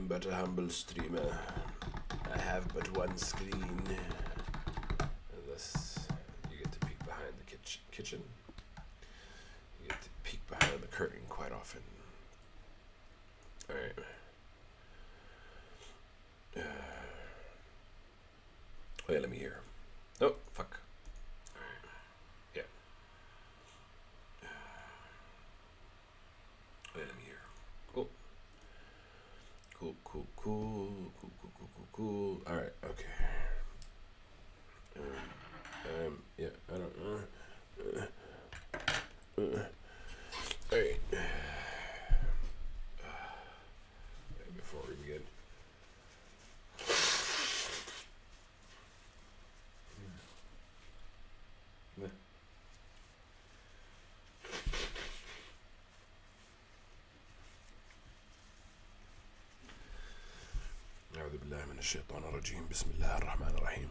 am but a humble streamer. I have but one screen. Unless you get to peek behind the kitchen. You get to peek behind the curtain quite often. Alright. Wait, let me hear. Oh, fuck. Alright. Yeah. Wait, let me hear. Cool. Cool. Alright, okay. Yeah, I don't know. Alright. Before we begin. أعوذ بالله من الشيطان الرجيم بسم الله الرحمن الرحيم.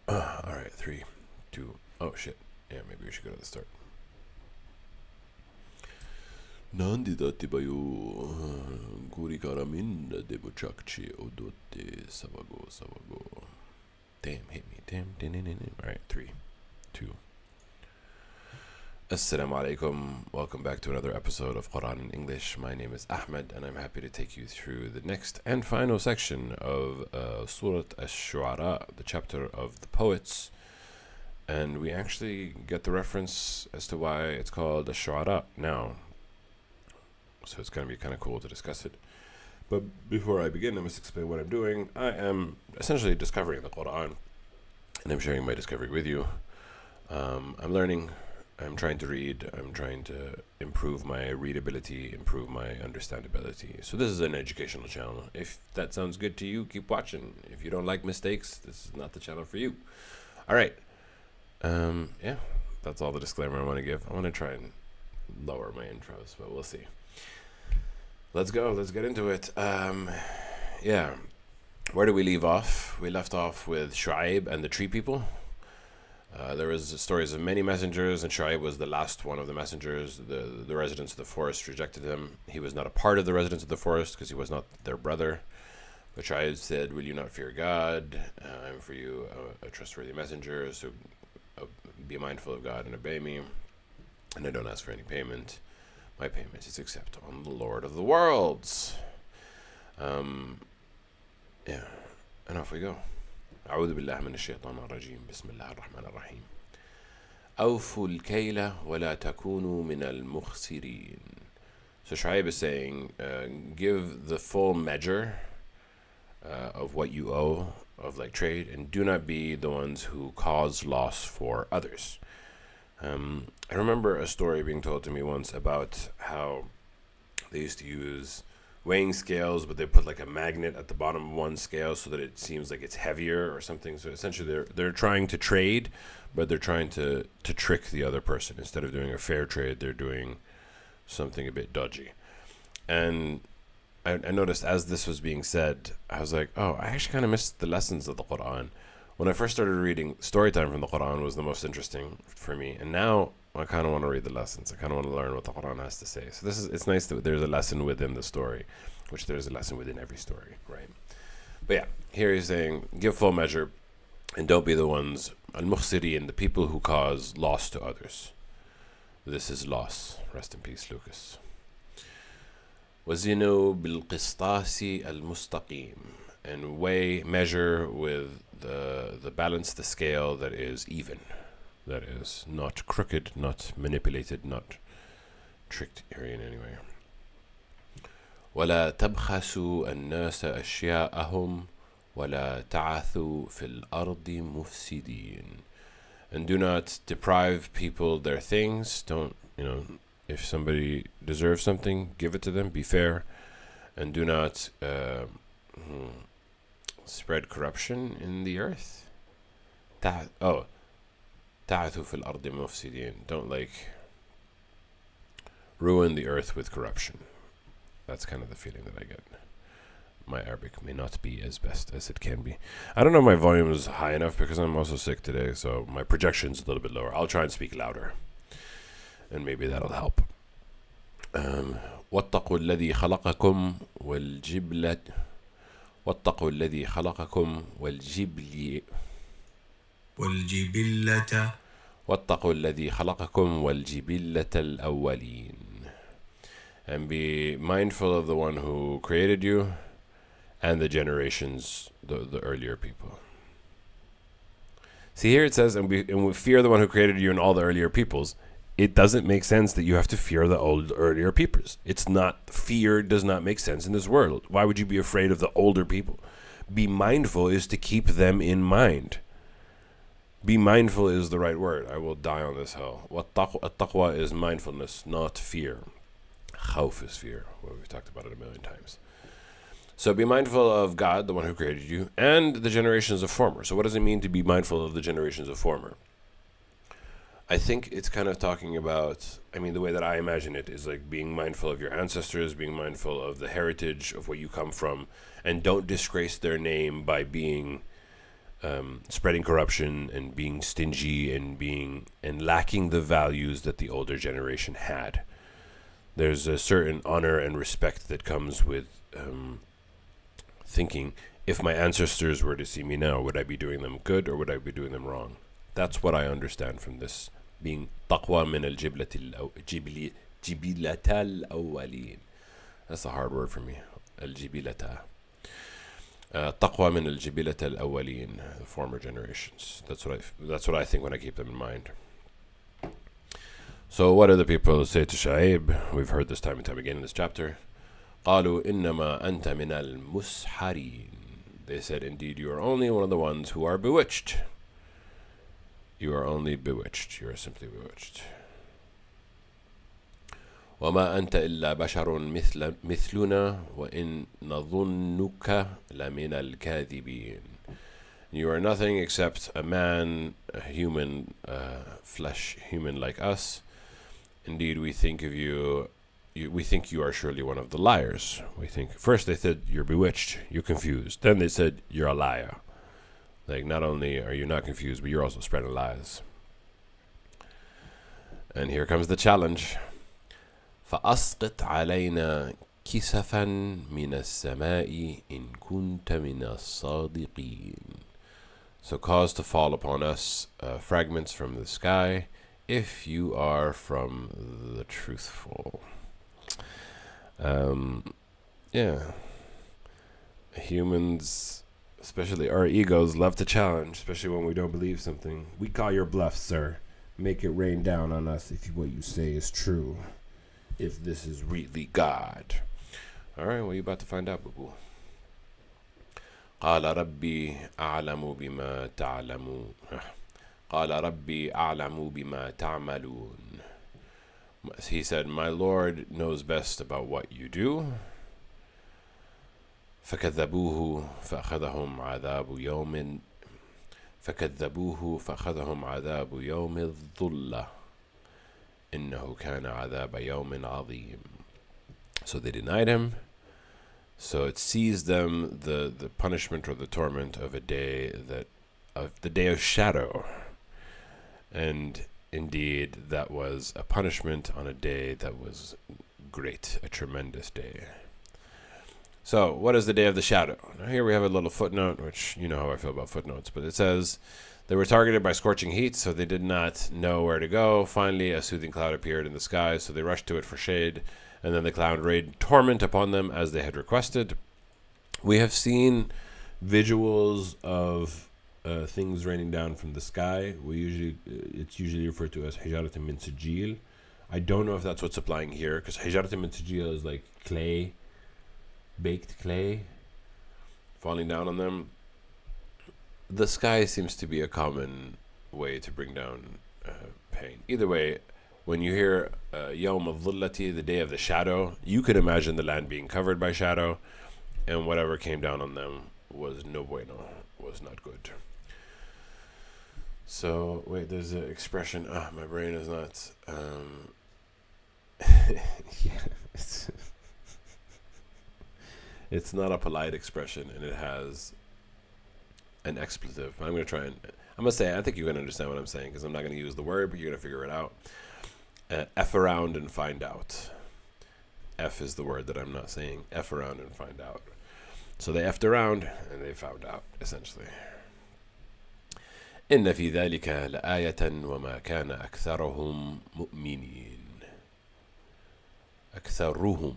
Alright, 3, 2, oh shit. Yeah, maybe we should go to the start. Nandi dati bayo guri karamin de buchakchi odote savago. Damn, hit me. Damn. Alright, 3, 2. Assalamu alaikum. Welcome back to another episode of Quran in English. My name is Ahmed, and I'm happy to take you through the next and final section of Surah Ash-Shu'ara, the chapter of the poets. And we actually get the reference as to why it's called Ash-Shu'ara now. So it's going to be kind of cool to discuss it. But before I begin, I must explain what I'm doing. I am essentially discovering the Quran, and I'm sharing my discovery with you. I'm learning. I'm trying to read. I'm trying to improve my readability, improve my understandability. So this is an educational channel. If that sounds good to you, keep watching. If you don't like mistakes, this is not the channel for you. All right. Yeah, that's all the disclaimer I want to give. I want to try and lower my intros, but we'll see. Let's go. Let's get into it. Yeah. Where do we leave off? We left off with Shu'aib and the tree people. There was stories of many messengers, and Shu'aib was the last one of the messengers. The residents of the forest rejected him. He was not a part of the residents of the forest because he was not their brother. But Shu'aib said, "Will you not fear God? I'm for you a trustworthy messenger, so be mindful of God and obey me. And I don't ask for any payment. My payment is except on the Lord of the worlds." Yeah, and off we go. أعوذ بالله من الشيطان الرجيم بسم الله الرحمن الرحيم أوفوا الكيل ولا تكونوا من المخسرين. So Shu'aib is saying, give the full measure of what you owe, of like trade, and do not be the ones who cause loss for others. I remember a story being told to me once about how they used to use weighing scales, but they put like a magnet at the bottom of one scale so that it seems like it's heavier or something. So essentially they're trying to trade, but they're trying to trick the other person. Instead of doing a fair trade, they're doing something a bit dodgy. And I noticed as this was being said, I was like, oh, I actually kind of missed the lessons of the Quran. When I first started reading, story time from the Quran was the most interesting for me. And now I kind of want to read the lessons. I kind of want to learn what the Quran has to say. So it's nice that there's a lesson within the story, which there's a lesson within every story, right? But yeah, here he's saying, give full measure and don't be the ones, al-mukhsirin, the people who cause loss to others. This is loss. Rest in peace, Lucas. وَزِنُوا بِالْقِسْطَاسِ الْمُسْتَقِيمِ, and measure with the balance, the scale that is even. That is not crooked, not manipulated, not tricked here in any way. وَلَا تَبْخَسُوا النَّاسَ أَشْيَاءَهُمْ وَلَا تَعَثُوا فِي الْأَرْضِ مُفْسِدِينَ, and do not deprive people their things. Don't, if somebody deserves something, give it to them, be fair, and do not spread corruption in the earth. تَعَثُوا فِي الْأَرْضِ مُفْسِدِينَ, don't ruin the earth with corruption. That's kind of the feeling that I get. My Arabic may not be as best as it can be. I don't know if my volume is high enough because I'm also sick today, so my projection's a little bit lower. I'll try and speak louder, and maybe that'll help. وَاتَّقُوا الَّذِي خَلَقَكُمْ واتقوا الذي خلقكم والجبلة واتقوا الذي خلقكم والجبلة الأولين. And be mindful of the one who created you and the generations, the earlier people. See, here it says, and we fear the one who created you and all the earlier peoples. It doesn't make sense that you have to fear the earlier peoples. It's not, fear does not make sense in this world. Why would you be afraid of the older people? Be mindful is to keep them in mind. Be mindful is the right word. I will die on this hill. Taqwa is mindfulness, not fear. Khawf is fear. Well, we've talked about it a million times. So be mindful of God, the one who created you, and the generations of former. So what does it mean to be mindful of the generations of former? I think it's kind of talking about, the way that I imagine it is like being mindful of your ancestors, being mindful of the heritage of where you come from, and don't disgrace their name by being spreading corruption and being stingy and lacking the values that the older generation had. There's a certain honor and respect that comes with thinking, if my ancestors were to see me now, would I be doing them good or would I be doing them wrong? That's what I understand from this being taqwa min al-jibilata al-awwalin. That's a hard word for me. Al-jibilata. Taqwa min al-jibilata al-awwalin, the former generations. That's what I think when I keep them in mind. So what do the people say to Shu'aib? We've heard this time and time again in this chapter. قالوا إنما أنت من المسحرين. They said, indeed, you are only one of the ones who are bewitched. You are only bewitched. You are simply bewitched. وما أنت إلا بشر مثلنا وإن نظنك لمن الكاذبين. You are nothing except a man, a human, flesh human like us. Indeed, we think of you. We think you are surely one of the liars. We think first they said you're bewitched, you're confused. Then they said you're a liar. Like, not only are you not confused, but you're also spreading lies. And here comes the challenge. فأسقط علينا كسفا من السماء إن كنت من الصادقين. So cause to fall upon us fragments from the sky, if you are from the truthful. Humans, especially our egos, love to challenge, especially when we don't believe something. We call your bluff, sir. Make it rain down on us if what you say is true. If this is really God. Alright, well, you're about to find out, boo-boo. قال ربي أعلم بما تعلمون. قال ربي أعلم بما تعملون. He said, my Lord knows best about what you do. فكذبوه فأخذهم عذاب عذاب يوم الظلة. إنه كان عذاب يوم عظيم. So they denied him. So it seized them the punishment or the torment of the day of shadow. And indeed, that was a punishment on a day that was great, a tremendous day. So, what is the day of the shadow? Now, here we have a little footnote, which you know how I feel about footnotes, but it says they were targeted by scorching heat, so they did not know where to go. Finally, a soothing cloud appeared in the sky, so they rushed to it for shade, and then the cloud rained torment upon them as they had requested. We have seen visuals of things raining down from the sky. It's usually referred to as hijarat min sijil. I don't know if that's what's applying here, because hijarat min sijil is like clay, baked clay, falling down on them. The sky seems to be a common way to bring down pain. Either way, when you hear Yawm al-Dhullati, the day of the shadow, you could imagine the land being covered by shadow, and whatever came down on them was no bueno, was not good. So, wait, there's an expression. My brain is not. It's not a polite expression, and it has an expletive. I'm going to say, I think you can understand what I'm saying, because I'm not going to use the word, but you're going to figure it out. F around and find out. F is the word that I'm not saying. F around and find out. So they effed around and they found out, essentially. إن في ذلك لآية وما كان أكثرهم مؤمنين. أكثرهم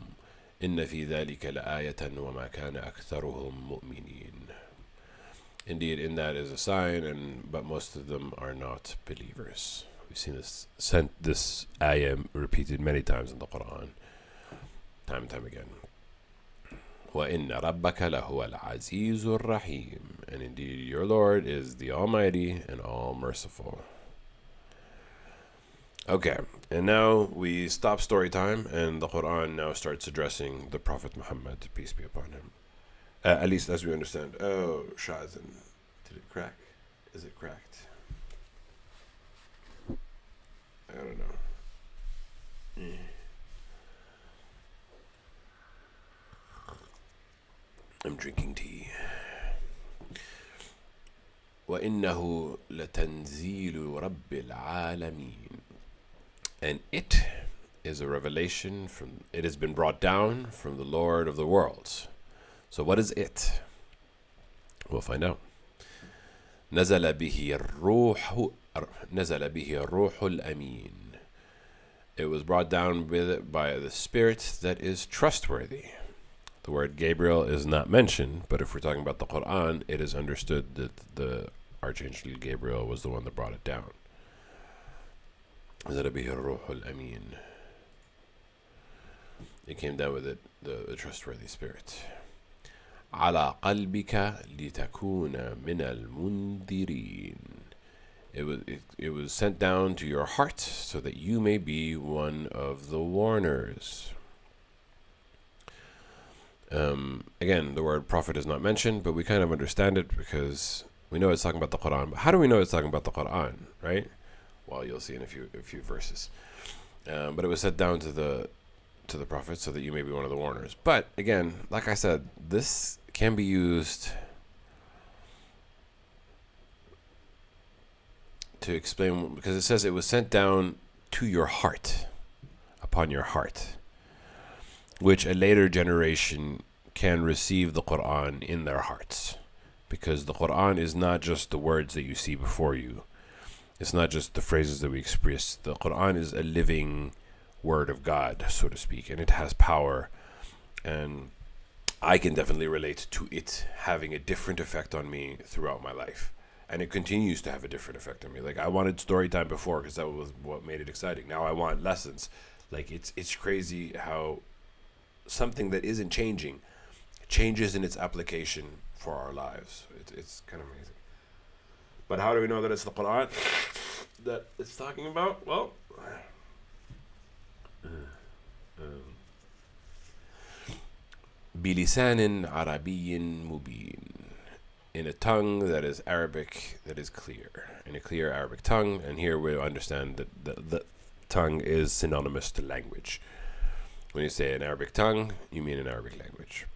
إن في ذلك لآية وما كان أكثرهم مؤمنين. Indeed, in that is a sign, but most of them are not believers. We've seen this ayah repeated many times in the Quran, time and time again. وَإِنَّ رَبَّكَ لَهُوَ الْعَزِيزُ الرَّحِيمُ. And indeed, your Lord is the Almighty and All-Merciful. Okay, and now we stop story time, and the Quran now starts addressing the Prophet Muhammad, peace be upon him. At least as we understand. Oh, Shazan. Did it crack? Is it cracked? I don't know. I'm drinking tea. وَإِنَّهُ لَتَنْزِيلُ رَبِّ الْعَالَمِينَ. And it is a revelation it has been brought down from the Lord of the worlds. So what is it? We'll find out. نزل به الروح الأمين. It was brought down by the Spirit that is trustworthy. The word Gabriel is not mentioned, but if we're talking about the Quran, it is understood that the Archangel Gabriel was the one that brought it down. نزل به الروح الأمين. It came down with it, the trustworthy Spirit. على قلبك لتكون من المنذرين. It was sent down to your heart so that you may be one of the warners. Again, the word prophet is not mentioned, but we kind of understand it because we know it's talking about the Quran. But how do we know it's talking about the Quran, right? Well, you'll see in a few verses. But it was sent down to the prophet so that you may be one of the warners. But again, like I said, this can be used to explain, because it says it was sent down to your heart, upon your heart, which a later generation can receive the Quran in their hearts, because the Quran is not just the words that you see before you. It's not just the phrases that we express. The Quran is a living word of God, so to speak, and it has power, and I can definitely relate to it having a different effect on me throughout my life, and it continues to have a different effect on me. Like, I wanted story time before because that was what made it exciting. Now I want lessons. Like, it's crazy how something that isn't changing changes in its application for our lives. It's kind of amazing. But how do we know that it's the Quran that it's talking about? Well, بِلِسَانٍ عَرَبِيٍّ مُبِينٍ. In a tongue that is Arabic, that is clear. In a clear Arabic tongue. And here we understand that the tongue is synonymous to language. When you say an Arabic tongue, you mean an Arabic language.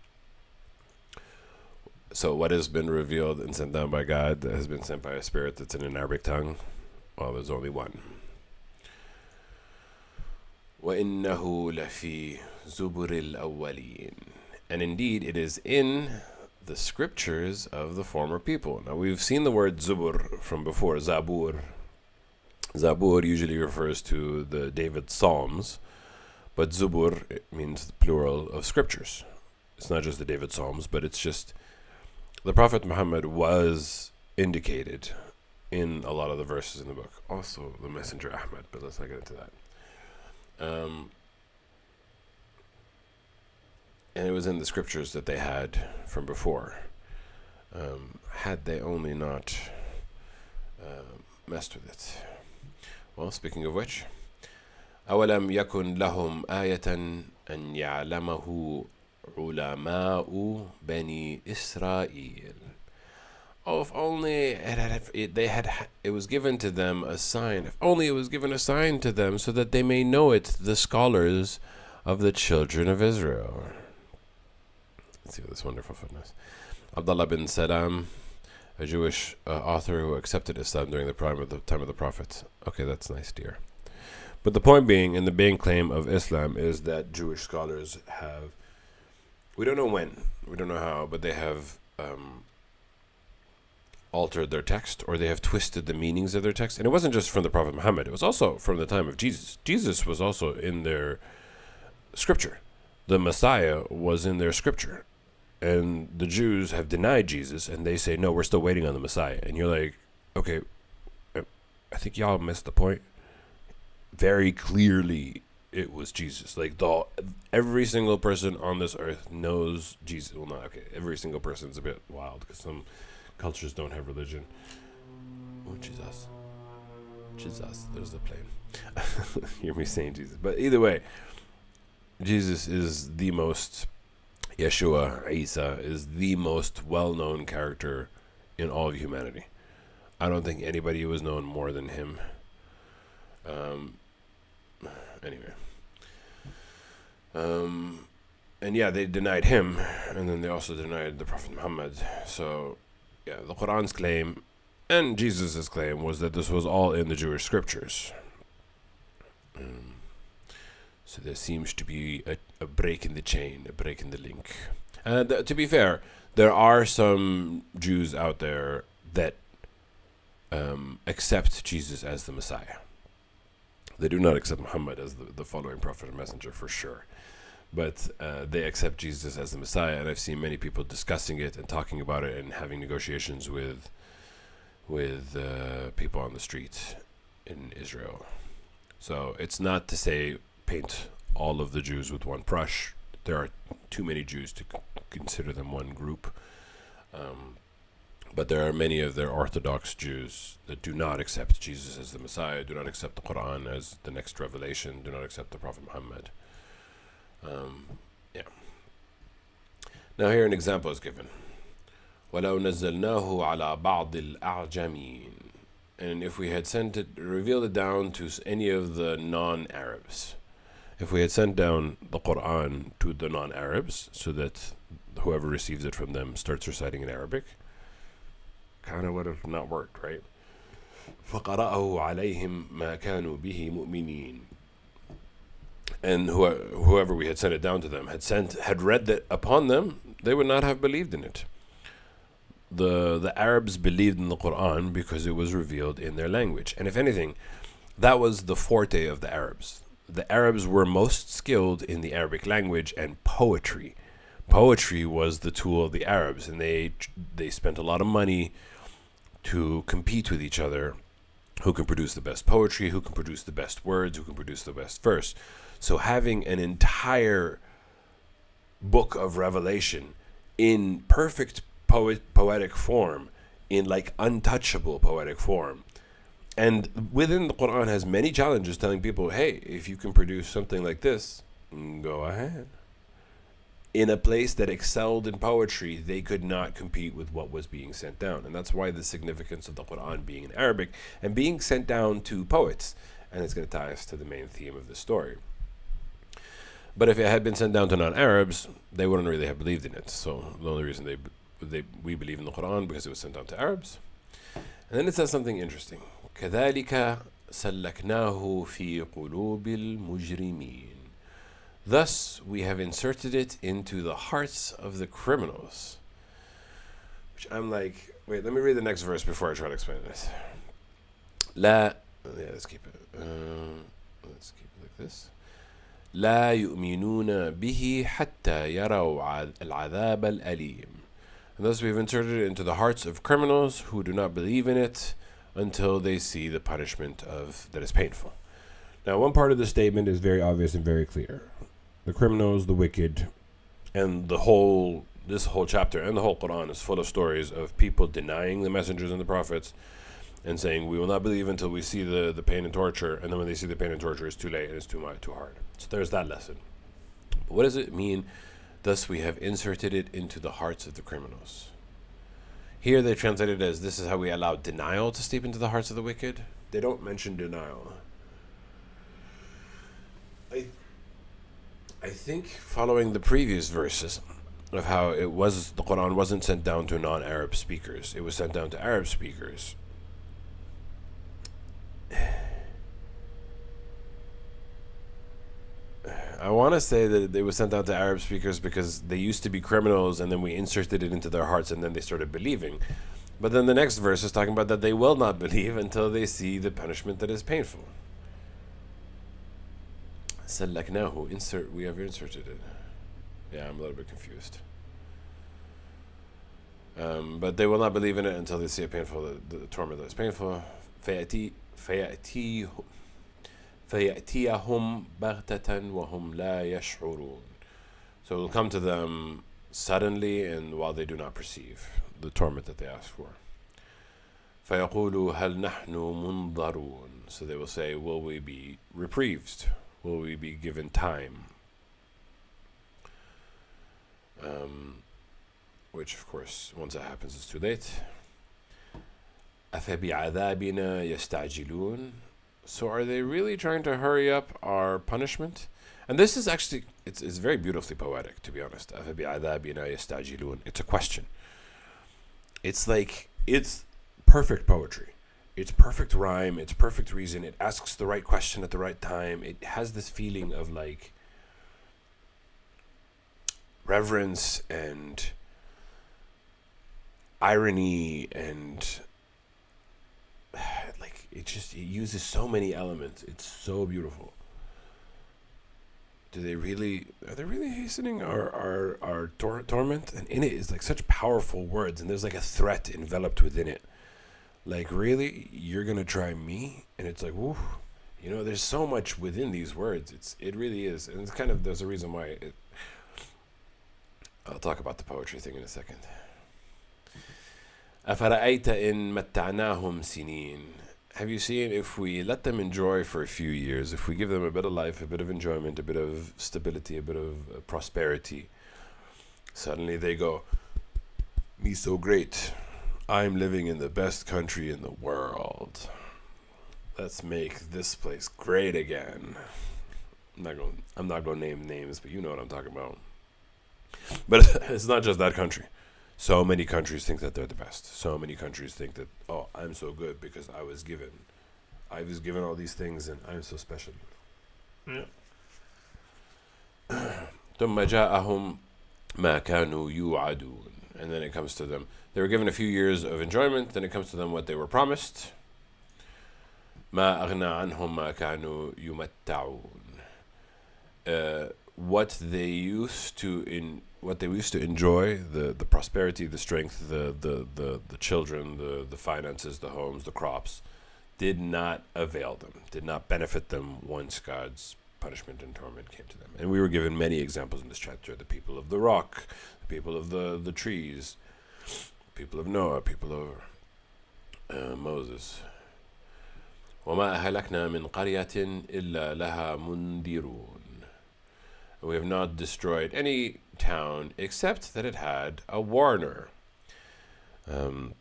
So what has been revealed and sent down by God that has been sent by a spirit that's in an Arabic tongue? Well, there's only one. وَإِنَّهُ لَفِي زُبُرِ الْأَوَّلِينَ. And indeed, it is in the scriptures of the former people. Now, we've seen the word Zubur from before, Zabur. Zabur usually refers to the David Psalms, but Zubur, it means the plural of scriptures. It's not just the David Psalms, but it's just the Prophet Muhammad was indicated in a lot of the verses in the book. Also, the Messenger Ahmad, but let's not get into that. And it was in the scriptures that they had from before. Had they only not messed with it. Well, speaking of which, أَوَلَمْ يَكُنْ لَهُمْ آيَةً أَنْ يَعْلَمَهُ عُلَمَاءُ بَنِي إِسْرَائِيلَ. Oh, if only it was given to them a sign. If only it was given a sign to them so that they may know it, the scholars of the children of Israel. Let's see this wonderful footnote. Abdullah bin Salam, a Jewish author who accepted Islam during the time of the Prophet. Okay, that's nice, dear. But the point being, in the main claim of Islam is that Jewish scholars have We don't know when, we don't know how, but they have altered their text, or they have twisted the meanings of their text. And it wasn't just from the Prophet Muhammad, it was also from the time of Jesus. Jesus was also in their scripture. The Messiah was in their scripture. And the Jews have denied Jesus, and they say, no, we're still waiting on the Messiah. And you're like, okay, I think y'all missed the point. Very clearly, it was Jesus. Like, every single person on this earth knows Jesus. Well, not, okay, every single person is a bit wild, because some cultures don't have religion. Oh, Jesus. Jesus, there's the plane. Hear me saying Jesus. But either way, Jesus is the most, Yeshua, Isa, is the most well-known character in all of humanity. I don't think anybody was known more than him. Anyway. And yeah, they denied him, and then they also denied the Prophet Muhammad. So, yeah, the Quran's claim and Jesus' claim was that this was all in the Jewish scriptures. So there seems to be a break in the chain, a break in the link. And to be fair, there are some Jews out there that accept Jesus as the Messiah. They do not accept Muhammad as the following prophet and messenger for sure. But they accept Jesus as the Messiah, and I've seen many people discussing it and talking about it and having negotiations with people on the street in Israel. So it's not to say paint all of the Jews with one brush. There are too many Jews to consider them one group. But there are many of their Orthodox Jews that do not accept Jesus as the Messiah, do not accept the Quran as the next revelation, do not accept the Prophet Muhammad. Yeah. Now here an example is given. وَلَوْ نَزَّلْنَاهُ عَلَى بَعْضِ الْأَعْجَمِينَ. And if we had revealed it down to any of the non-Arabs, if we had sent down the Quran to the non-Arabs so that whoever receives it from them starts reciting in Arabic, kind of would have not worked, right? فَقَرَأَهُ عَلَيْهِمْ مَا كَانُوا بِهِ مُؤْمِنِينَ. And whoever we had sent it down to them had read that upon them, they would not have believed in it. The Arabs believed in the Quran because it was revealed in their language. And if anything, that was the forte of the Arabs. The Arabs were most skilled in the Arabic language and poetry. Poetry was the tool of the Arabs, and they spent a lot of money to compete with each other. Who can produce the best poetry, who can produce the best words, who can produce the best verse. So having an entire book of Revelation in perfect poetic form, in like untouchable poetic form, and within the Quran has many challenges telling people, hey, if you can produce something like this, go ahead. In a place that excelled in poetry, they could not compete with what was being sent down. And that's why the significance of the Quran being in Arabic and being sent down to poets. And it's going to tie us to the main theme of the story. But if it had been sent down to non-Arabs, they wouldn't really have believed in it. So the only reason we believe in the Quran because it was sent down to Arabs. And then it says something interesting. كَذَلِكَ سَلَّكْنَاهُ فِي قُلُوبِ الْمُجْرِمِينَ. Thus, we have inserted it into the hearts of the criminals. Which I'm like, wait, let me read the next verse before I try to explain this. Let's keep it. Let's keep it like this. لا يؤمنون به حتى يروا العذاب الأليم. And thus we've inserted it into the hearts of criminals who do not believe in it until they see the punishment that is painful. Now, one part of the statement is very obvious and very clear. The criminals, the wicked, and this whole chapter and the whole Quran is full of stories of people denying the messengers and the prophets and saying, we will not believe until we see the pain and torture, and then when they see the pain and torture, it's too late and it's too hard. So there's that lesson. But what does it mean? Thus we have inserted it into the hearts of the criminals. Here they translate it as, this is how we allow denial to seep into the hearts of the wicked. They don't mention denial. I think following the previous verses of how the Quran wasn't sent down to non-Arab speakers. It was sent down to Arab speakers. I want to say that it was sent out to Arab speakers because they used to be criminals, and then we inserted it into their hearts, and then they started believing. But then the next verse is talking about that they will not believe until they see the punishment that is painful. سلكناه. Insert. We have inserted it. Yeah, I'm a little bit confused. But they will not believe in it until they see a painful, the torment that is painful. فيأتيهم بغتة وهم لا يشعرون. So it will come to them suddenly and while they do not perceive the torment that they ask for. فيقولوا هل نحن منظرون. So they will say, will we be reprieved? Will we be given time? Which, of course, once that happens, it's too late. أفبعذابنا يستعجلون. So are they really trying to hurry up our punishment? And this is actually, it's very beautifully poetic, to be honest. أفبعذابنا يستعجلون. It's a question. It's like, it's perfect poetry. It's perfect rhyme. It's perfect reason. It asks the right question at the right time. It has this feeling of like reverence and irony, and like it uses so many elements. It's so beautiful. Are they really hastening our torment? And in it is like such powerful words, and there's like a threat enveloped within it. Like, really, you're gonna try me? And it's like, woo, there's so much within these words. It really is, and it's kind of, there's a reason why. I'll talk about the poetry thing in a second. أفرأيت إن متعناهم سنين. Have you seen, if we let them enjoy for a few years, if we give them a bit of life, a bit of enjoyment, a bit of stability, a bit of prosperity, suddenly they go, me so great. I'm living in the best country in the world. Let's make this place great again. I'm not going to name names, but you know what I'm talking about. But it's not just that country. So many countries think that they're the best. So many countries think that, oh, I'm so good because I was given all these things and I'm so special. Yeah. ثم جاءهم ما كانوا يوعدون. And then it comes to them. They were given a few years of enjoyment. Then it comes to them what they were promised. ما أغنى عنهم ما كانوا يمتعون. What they used to enjoy, the prosperity, the strength, the children, the finances, the homes, the crops, did not avail them, did not benefit them once God's punishment and torment came to them. And we were given many examples in this chapter: the people of the rock, the people of the trees, people of Noah, people of Moses. وما أهلكنا من قرية إلا لها منذرون. We have not destroyed any town except that it had a warner. And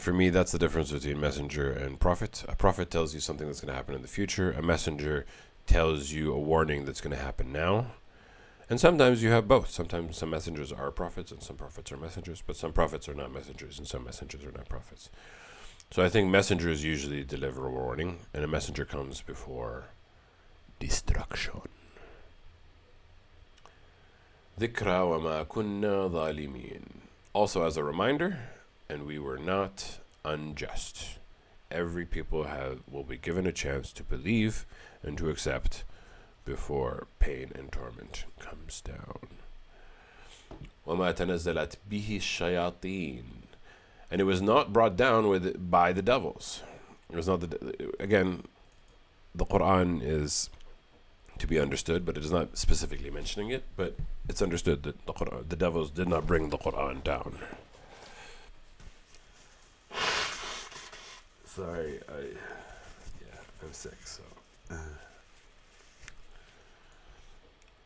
for me, that's the difference between messenger and prophet. A prophet tells you something that's going to happen in the future. A messenger tells you a warning that's going to happen now. And sometimes you have both. Sometimes some messengers are prophets and some prophets are messengers, but some prophets are not messengers and some messengers are not prophets. So I think messengers usually deliver a warning, and a messenger comes before destruction. ذكرى وما كنا ظالمين. Also as a reminder, and we were not unjust. Every people will be given a chance to believe and to accept before pain and torment comes down. وما تنزلت به الشياطين. And it was not brought down by the devils. It was not again, the Quran is to be understood, but it is not specifically mentioning it, but it's understood that the devils did not bring the Quran down. Sorry, I'm sick, so.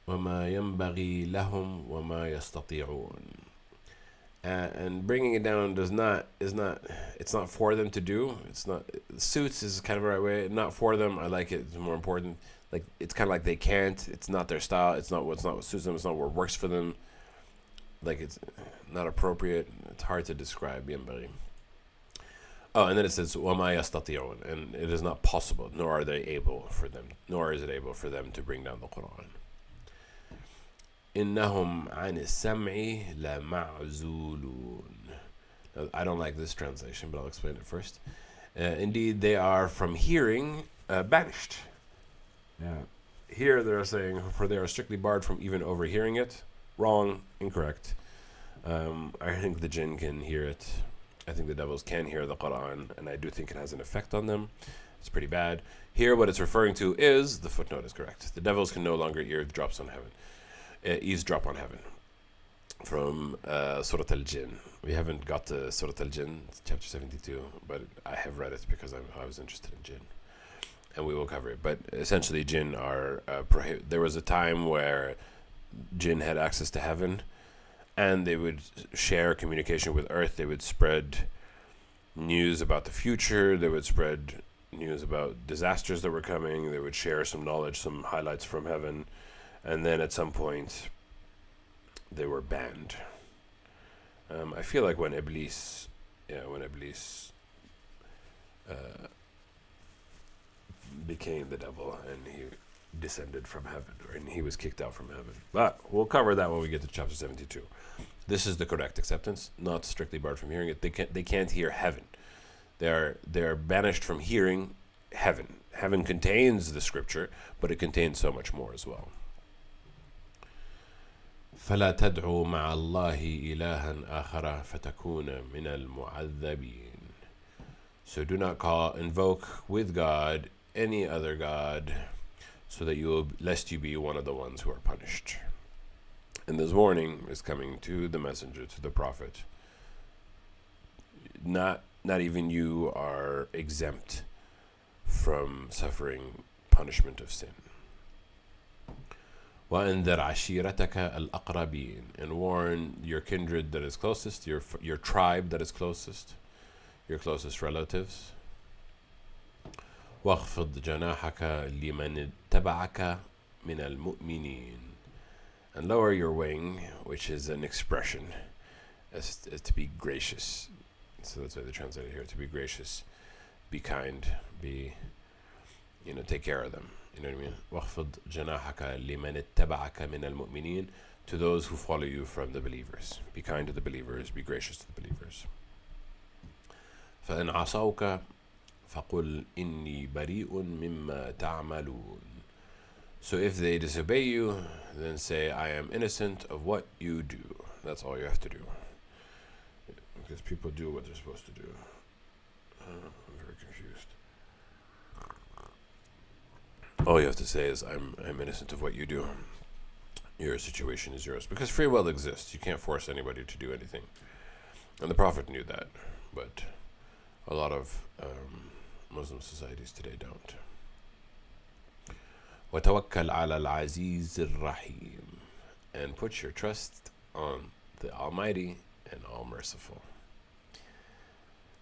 وَمَا يَنْبَغِي لَهُمْ وَمَا يَسْتَطِيعُونَ. And bringing it down it's not for them to do. It's not, suits is kind of the right way. Not for them. I like it. It's more important. Like, it's kind of like they can't. It's not their style. It's not what suits them. It's not what works for them. Like, it's not appropriate. It's hard to describe. ينبغي. Oh, and then it says وَمَا يَسْتَطِيعُونَ, and it is not possible, nor are they able for them, nor is it able for them to bring down the Quran. إِنَّهُمْ عَنِ السَّمْعِ لَمَعْزُولُونَ. Now, I don't like this translation, but I'll explain it first. Indeed, they are from hearing banished. Yeah. Here they're saying, for they are strictly barred from even overhearing it. Wrong, incorrect. I think the jinn can hear it. I think the devils can hear the Quran, and I do think it has an effect on them. It's pretty bad. Here, what it's referring to is, the footnote is correct, the devils can no longer eavesdrop on heaven. From Surat al-Jinn. We haven't got to Surat al-Jinn, chapter 72, but I have read it because I was interested in jinn. And we will cover it. But essentially, jinn are there was a time where jinn had access to heaven, and they would share communication with earth. They would spread news about the future. They would spread news about disasters that were coming. They would share some knowledge, some highlights from heaven. And then at some point, they were banned. I feel like when Iblis became the devil and he descended from heaven, and he was kicked out from heaven. But we'll cover that when we get to chapter 72. This is the correct acceptance, not strictly barred from hearing it. They can't hear heaven. They're banished from hearing heaven. Heaven contains the scripture, but it contains so much more as well. فلا تدعوا مع الله إلها آخر فتكون من المعذبين. So do not invoke with God any other God, so that lest you be one of the ones who are punished. And this warning is coming to the messenger, to the prophet. Not even you are exempt from suffering punishment of sin. وَأَنذِرْ عَشِيرَتَكَ الْأَقْرَبِينَ, and warn your kindred that is closest, your tribe that is closest, your closest relatives. وَاخْفِضْ جَنَاحَكَ لِمَنِ اتَّبَعَكَ مِنَ الْمُؤْمِنِينَ, and lower your wing, which is an expression as to be gracious. So that's why they translate it here, to be gracious, be kind, take care of them. You know what I mean? وَاخْفِضْ جَنَاحَكَ لِمَنِ اتَّبَعَكَ مِنَ الْمُؤْمِنِينَ, to those who follow you from the believers. Be kind to the believers, be gracious to the believers. فَإِنْ عَصَوْكَ فَقُلْ إِنِّي بَرِيءٌ مِّمَّا تَعْمَلُونَ. So if they disobey you, then say, I am innocent of what you do. That's all you have to do. Because people do what they're supposed to do. I'm very confused. All you have to say is, I'm innocent of what you do. Your situation is yours. Because free will exists. You can't force anybody to do anything. And the Prophet knew that. But a lot of Muslim societies today don't. وَتَوَكَّلْ عَلَى الْعَزِيزِ الرَّحِيمِ, and put your trust on the Almighty and All-Merciful.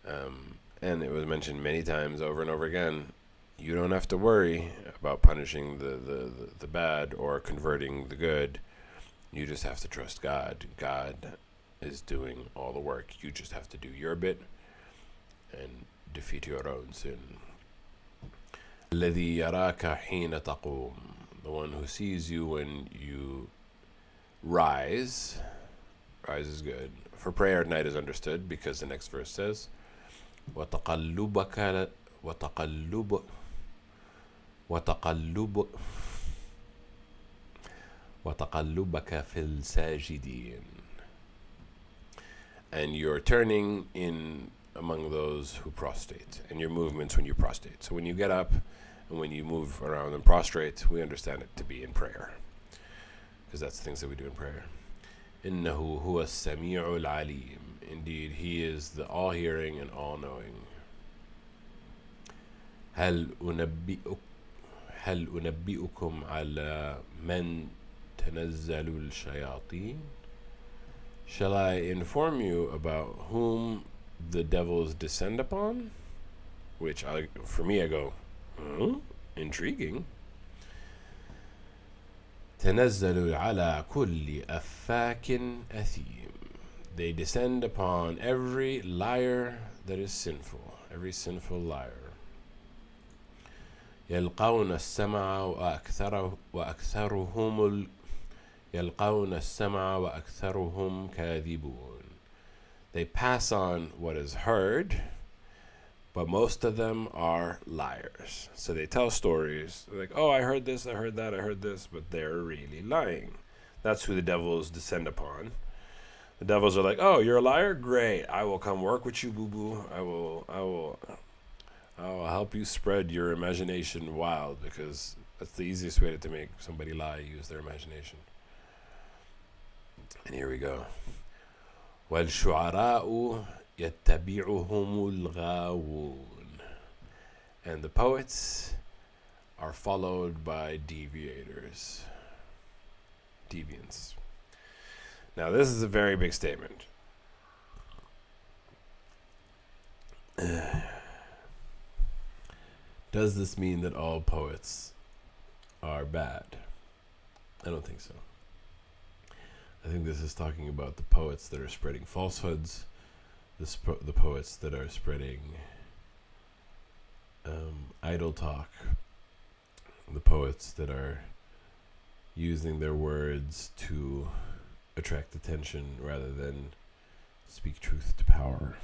And it was mentioned many times over and over again, you don't have to worry about punishing the bad or converting the good. You just have to trust God. God is doing all the work. You just have to do your bit and defeat your own sin. الَّذِي يَرَاكَ حِينَ تَقُومُ, the one who sees you when you rise. Rise is good. For prayer at night is understood, because the next verse says, وَتَقَلُّبَكَ فِي السَّاجِدِينَ, and you're turning in among those who prostrate, and your movements when you prostrate. So when you get up and when you move around and prostrate, we understand it to be in prayer, because that's the things that we do in prayer. إِنَّهُ هُوَ السَّمِيعُ الْعَلِيمُ, indeed he is the all-hearing and all-knowing. هل أنبئكم على من تنزل الشياطين? Shall I inform you about whom the devils descend upon? Which for me I go, intriguing. تنزل على كل أفاك أثيم, they descend upon every liar that is sinful, every sinful liar. يلقون السمع وأكثرهم كاذبون. They pass on what is heard, but most of them are liars. So they tell stories like, oh, I heard this, I heard that, I heard this, but they're really lying. That's who the devils descend upon. The devils are like, oh, you're a liar? Great. I will come work with you, boo-boo. I will help you spread your imagination wild, because that's the easiest way to make somebody lie, use their imagination. And here we go. وَالشُّعَرَاءُ يَتَّبِعُهُمُ الْغَاوُونَ. And the poets are followed by deviators. Deviants. Now, this is a very big statement. Does this mean that all poets are bad? I don't think so. I think this is talking about the poets that are spreading falsehoods, the poets that are spreading idle talk, the poets that are using their words to attract attention rather than speak truth to power,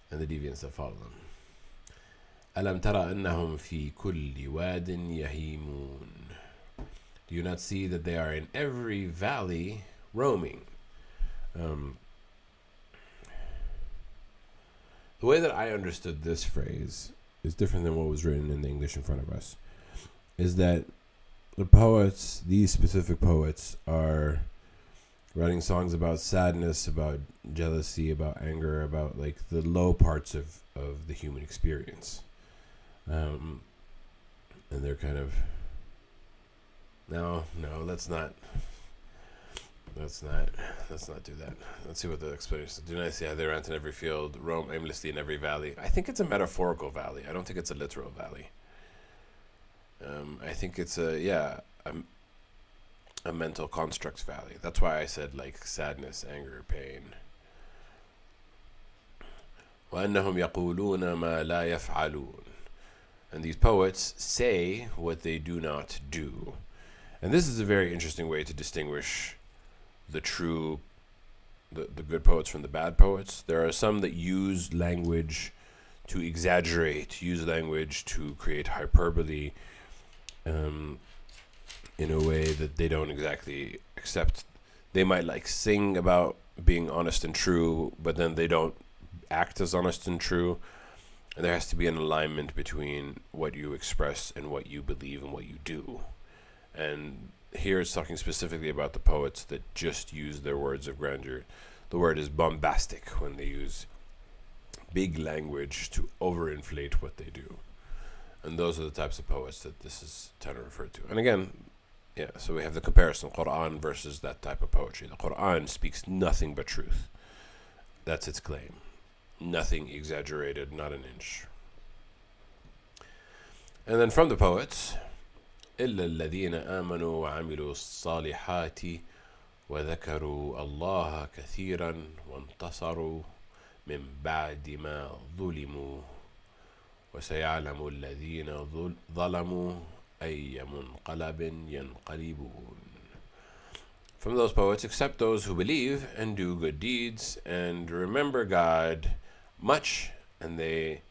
and the deviants that follow them. أَلَمْ تَرَ أَنَّهُمْ فِي كُلِّ وَادٍ يَهِيمُونَ. Do you not see that they are in every valley roaming? The way that I understood this phrase is different than what was written in the English in front of us. Is that the poets, these specific poets, are writing songs about sadness, about jealousy, about anger, about like the low parts of the human experience. And they're kind of, no, let's not do that. Let's see what the explanation is. Do not see how they rant in every field, roam aimlessly in every valley. I think it's a metaphorical valley. I don't think it's a literal valley. I think it's a mental constructs valley. That's why I said like sadness, anger, pain. وَأَنَّهُمْ يَقُولُونَ مَا لَا يَفْعَلُونَ. And these poets say what they do not do. And this is a very interesting way to distinguish the good poets from the bad poets. There are some that use language to exaggerate, use language to create hyperbole in a way that they don't exactly accept. They might like sing about being honest and true, but then they don't act as honest and true. And there has to be an alignment between what you express and what you believe and what you do. And here it's talking specifically about the poets that just use their words of grandeur. The word is bombastic, when they use big language to overinflate what they do. And those are the types of poets that this is trying to refer to. And again, so we have the comparison, Quran versus that type of poetry. The Quran speaks nothing but truth. That's its claim. Nothing exaggerated, not an inch. And then from the poets, إِلَّا الَّذِينَ آمَنُوا وَعَمِلُوا الصَّالِحَاتِ وَذَكَرُوا اللَّهَ كَثِيرًا وَانْتَصَرُوا مِنْ بَعْدِ مَا ظُلِمُوا وَسَيَعْلَمُ الَّذِينَ ظَلَمُوا أَيَّ مُنْقَلَبٍ يَنْقَلِبُونَ. From those poets, except those who believe and do good deeds and remember God much, and they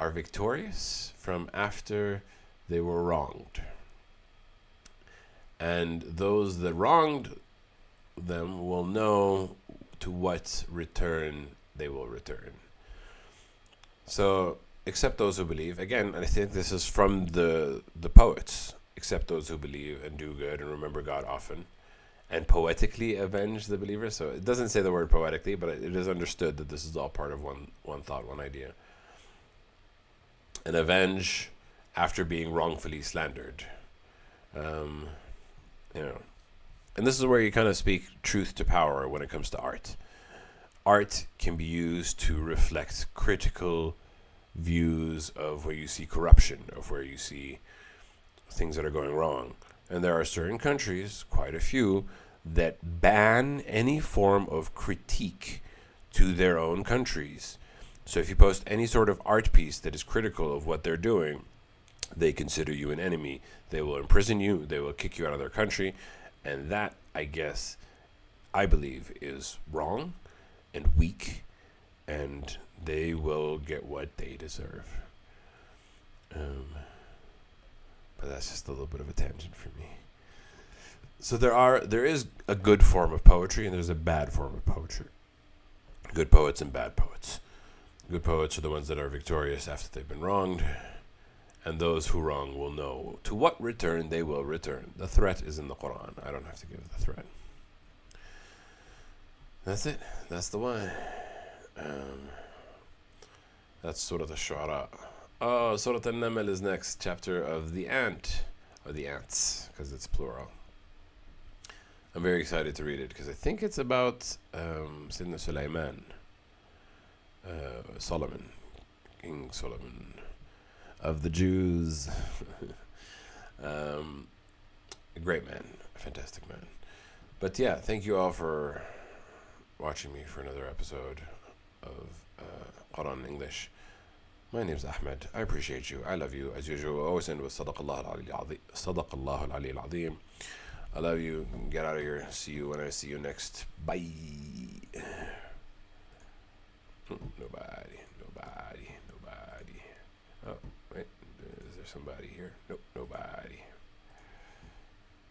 are victorious from after they were wronged. And those that wronged them will know to what return they will return. So, except those who believe, again, and I think this is from the poets, except those who believe and do good and remember God often, and poetically avenge the believers. So it doesn't say the word poetically, but it is understood that this is all part of one thought, one idea. And avenge after being wrongfully slandered. And this is where you kind of speak truth to power when it comes to art. Art can be used to reflect critical views of where you see corruption, of where you see things that are going wrong. And there are certain countries, quite a few, that ban any form of critique to their own countries. So if you post any sort of art piece that is critical of what they're doing, they consider you an enemy. They will imprison you. They will kick you out of their country. And that, I believe, is wrong and weak. And they will get what they deserve. But that's just a little bit of a tangent for me. So there is a good form of poetry and there's a bad form of poetry. Good poets and bad poets. Good poets are the ones that are victorious after they've been wronged, and those who wrong will know to what return they will return. The threat is in the Quran. I don't have to give the threat. That's it. That's the one. That's Surah Al-Shu'ara. Oh, Surah Al-Naml is next, chapter of the ant, or the ants, because it's plural. I'm very excited to read it, because I think it's about Sayyidina Sulaiman, Solomon, King Solomon of the Jews. A great man, a fantastic man. But yeah, thank you all for watching me for another episode of Quran English. My name's Ahmed. I appreciate you. I love you. As usual, always end with Sadaqallah al-Ali al-Azim. I love you. Get out of here. See you when I see you next. Bye. Nobody. Oh, wait. Is there somebody here? Nope.